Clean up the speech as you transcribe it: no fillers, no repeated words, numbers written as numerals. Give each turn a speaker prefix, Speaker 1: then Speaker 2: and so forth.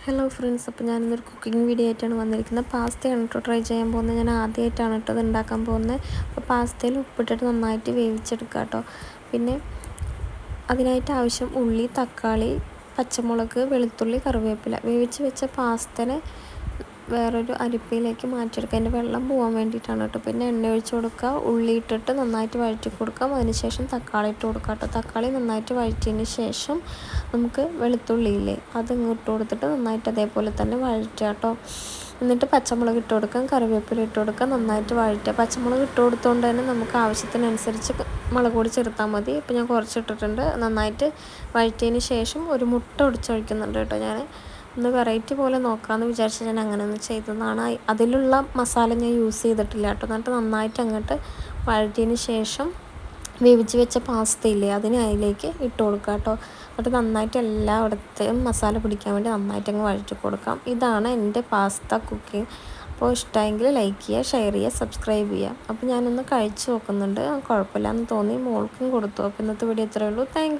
Speaker 1: Hello friends, അപ്പോൾ ഞാനിന്നൊരു cooking video ആയിട്ടാണ് വന്നിരിക്കുന്നത്. പാസ്തയാണ് കേട്ടോ ട്രൈ ചെയ്യാൻ പോകുന്നത്. ഞാൻ ആദ്യമായിട്ടാണ് കേട്ടോ ഇത് ഉണ്ടാക്കാൻ പോകുന്നത്. അപ്പോൾ പാസ്തയിൽ ഉപ്പിട്ടിട്ട് നന്നായിട്ട് വേവിച്ചെടുക്കുക കേട്ടോ. പിന്നെ അതിനായിട്ട് ആവശ്യം ഉള്ളി, തക്കാളി, പച്ചമുളക്, വെളുത്തുള്ളി, കറിവേപ്പില. വേവിച്ച് വെച്ച പാസ്തനെ വേറൊരു അരിപ്പയിലേക്ക് മാറ്റിയെടുക്കുക. അതിൻ്റെ വെള്ളം പോകാൻ വേണ്ടിയിട്ടാണ് കേട്ടോ. പിന്നെ എണ്ണ ഒഴിച്ച് കൊടുക്കുക, ഉള്ളി ഇട്ടിട്ട് നന്നായിട്ട് വഴറ്റി കൊടുക്കാം. അതിനുശേഷം തക്കാളി ഇട്ട് കൊടുക്കുക കേട്ടോ. തക്കാളി നന്നായിട്ട് വഴറ്റിയതിന് ശേഷം നമുക്ക് വെളുത്തുള്ളിയില്ലേ അത് ഇട്ട് കൊടുത്തിട്ട് നന്നായിട്ട് അതേപോലെ തന്നെ വഴറ്റുക കേട്ടോ. എന്നിട്ട് പച്ചമുളക് ഇട്ട് കൊടുക്കാം, കറിവേപ്പില ഇട്ട് കൊടുക്കാം, നന്നായിട്ട് വഴറ്റുക. പച്ചമുളക് ഇട്ട് കൊടുത്തുകൊണ്ട് തന്നെ നമുക്ക് ആവശ്യത്തിനനുസരിച്ച് മുളക് പൊടി ചേർത്താൽ മതി. ഇപ്പോൾ ഞാൻ കുറച്ച് ഇട്ടിട്ടുണ്ട്. നന്നായിട്ട് വഴറ്റിയതിന് ശേഷം ഒരു മുട്ട ഒടിച്ചൊഴിക്കുന്നുണ്ട് കേട്ടോ. ഞാൻ ഒന്ന് വെറൈറ്റി പോലെ നോക്കാമെന്ന് വിചാരിച്ച് ഞാൻ അങ്ങനെ ഒന്ന് ചെയ്തതാണ്. അതിലുള്ള മസാല ഞാൻ യൂസ് ചെയ്തിട്ടില്ല കേട്ടോ. എന്നിട്ട് നന്നായിട്ട് അങ്ങോട്ട് വഴറ്റിയതിന് ശേഷം വേവിച്ച് വെച്ച പാസ്തയില്ലേ അതിന് അതിലേക്ക് ഇട്ട് കൊടുക്കുക കേട്ടോ. എന്നിട്ട് നന്നായിട്ട് എല്ലായിടത്തും മസാല പിടിക്കാൻ വേണ്ടി നന്നായിട്ട് അങ്ങ് വഴറ്റി കൊടുക്കാം. ഇതാണ് എൻ്റെ പാസ്ത കുക്കിംഗ്. അപ്പോൾ ഇഷ്ടമെങ്കിൽ ലൈക്ക് ചെയ്യുക, ഷെയർ ചെയ്യുക, സബ്സ്ക്രൈബ് ചെയ്യുക. അപ്പോൾ ഞാനൊന്ന് കഴിച്ച് നോക്കുന്നുണ്ട്, കുഴപ്പമില്ല എന്ന് തോന്നി, മോൾക്കും കൊടുത്തു. അപ്പോൾ ഇന്നത്തെ വീഡിയോ ഇത്രയേ ഉള്ളൂ. താങ്ക്